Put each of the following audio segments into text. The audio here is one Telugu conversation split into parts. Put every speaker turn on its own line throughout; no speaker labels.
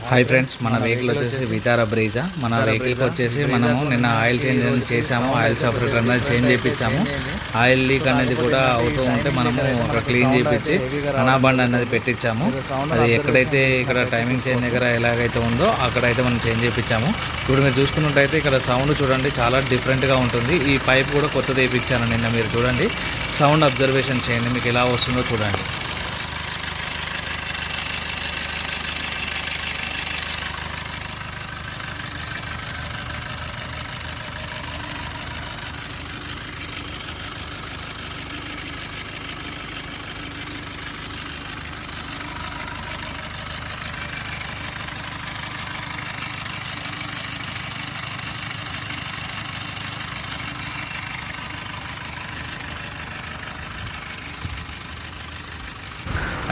హాయ్ ఫ్రెండ్స్, మన వెహికల్ వచ్చేసి వితారా బ్రీజా. మన వెహికల్కి వచ్చేసి మనము నిన్న ఆయిల్ చేంజ్ చేసాము. ఆయిల్ సపరేటర్ అనేది చేంజ్ చేయించాము. ఆయిల్ లీక్ అనేది కూడా అవుతూ ఉంటే మనము అక్కడ క్లీన్ చేయించి అనాబండ్ అనేది పెట్టించాము. అది ఎక్కడైతే ఇక్కడ టైమింగ్ చేంజ్ దగ్గర ఎలాగైతే ఉందో అక్కడైతే మనం చేంజ్ చేయించాము. ఇప్పుడు మీరు చూసుకున్నట్టయితే ఇక్కడ సౌండ్ చూడండి, చాలా డిఫరెంట్గా ఉంటుంది. ఈ పైప్ కూడా కొత్తది వేయించాను నిన్న. మీరు చూడండి, సౌండ్ అబ్జర్వేషన్ చేయండి, మీకు ఎలా వస్తుందో చూడండి.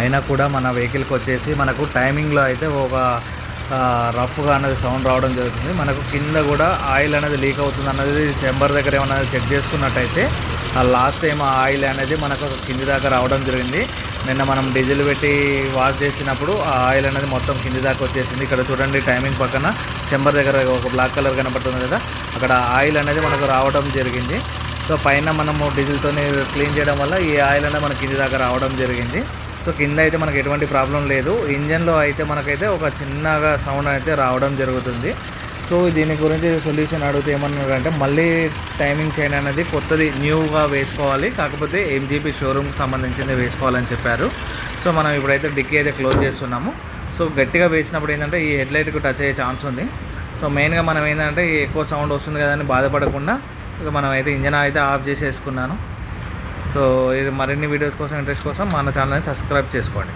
అయినా కూడా మన వెహికల్కి వచ్చేసి మనకు టైమింగ్లో అయితే ఒక రఫ్గా అనేది సౌండ్ రావడం జరుగుతుంది. మనకు కింద కూడా ఆయిల్ అనేది లీక్ అవుతుంది అన్నది చెంబర్ దగ్గర ఏమైనా చెక్ చేసుకున్నట్టయితే లాస్ట్ టైం ఆ ఆయిల్ అనేది మనకు కింది దాకా రావడం జరిగింది. నిన్న మనం డీజిల్ పెట్టి వాష్ చేసినప్పుడు ఆ ఆయిల్ అనేది మొత్తం కింది దాకా వచ్చేసింది. ఇక్కడ చూడండి, టైమింగ్ పక్కన చెంబర్ దగ్గర ఒక బ్లాక్ కలర్ కనబడుతుంది కదా, అక్కడ ఆయిల్ అనేది మనకు రావడం జరిగింది. సో పైన మనము డీజిల్తో క్లీన్ చేయడం వల్ల ఈ ఆయిల్ అనేది మనకి కింది దాకా రావడం జరిగింది. సో కింద అయితే మనకు ఎటువంటి ప్రాబ్లం లేదు. ఇంజన్లో అయితే మనకైతే ఒక చిన్నగా సౌండ్ అయితే రావడం జరుగుతుంది. సో దీని గురించి సొల్యూషన్ అడిగితే ఏమన్నారంటే, మళ్ళీ టైమింగ్ చైన్ అనేది కొత్తది న్యూగా వేసుకోవాలి, కాకపోతే ఎంజీపీ షోరూమ్కి సంబంధించింది వేసుకోవాలని చెప్పారు. సో మనం ఇప్పుడైతే డిక్కీ అయితే క్లోజ్ చేస్తున్నాము. సో గట్టిగా వేసినప్పుడు ఏంటంటే ఈ హెడ్లైట్కి టచ్ అయ్యే ఛాన్స్ ఉంది. సో మెయిన్గా మనం ఏంటంటే ఎక్కువ సౌండ్ వస్తుంది కదా అని బాధపడకుండా ఇక మనం అయితే ఇంజన్ అయితే ఆఫ్ చేసేసుకున్నాను. సో ఇది మరిన్ని వీడియోస్ కోసం, ఇంట్రెస్ట్ కోసం మన ఛానల్ని సబ్స్క్రైబ్ చేసుకోండి.